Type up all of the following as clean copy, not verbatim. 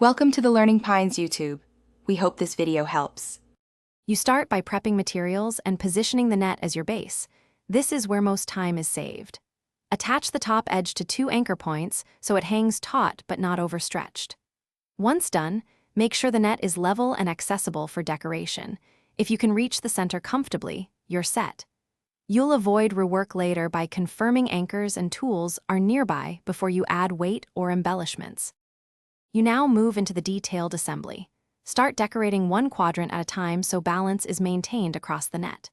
Welcome to the Learning Pines YouTube. We hope this video helps. You start by prepping materials and positioning the net as your base. This is where most time is saved. Attach the top edge to 2 anchor points so it hangs taut but not overstretched. Once done, make sure the net is level and accessible for decoration. If you can reach the center comfortably, you're set. You'll avoid rework later by confirming anchors and tools are nearby before you add weight or embellishments. You now move into the detailed assembly. Start decorating one quadrant at a time so balance is maintained across the net.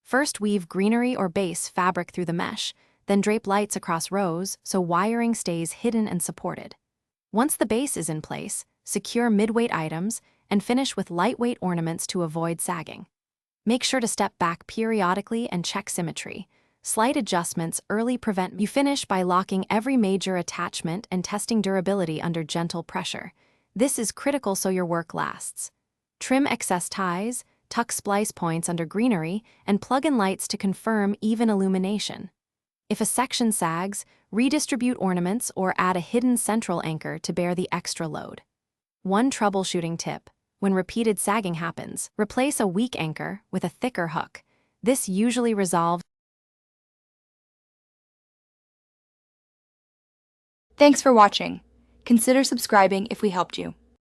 First, weave greenery or base fabric through the mesh, then drape lights across rows so wiring stays hidden and supported. Once the base is in place, secure mid-weight items and finish with lightweight ornaments to avoid sagging. Make sure to step back periodically and check symmetry. Slight adjustments early prevent. You finish by locking every major attachment and testing durability under gentle pressure. This is critical so your work lasts. Trim excess ties, tuck splice points under greenery, and plug in lights to confirm even illumination. If a section sags, redistribute ornaments or add a hidden central anchor to bear the extra load. One troubleshooting tip: when repeated sagging happens, replace a weak anchor with a thicker hook. This usually resolves. Thanks for watching. Consider subscribing if we helped you.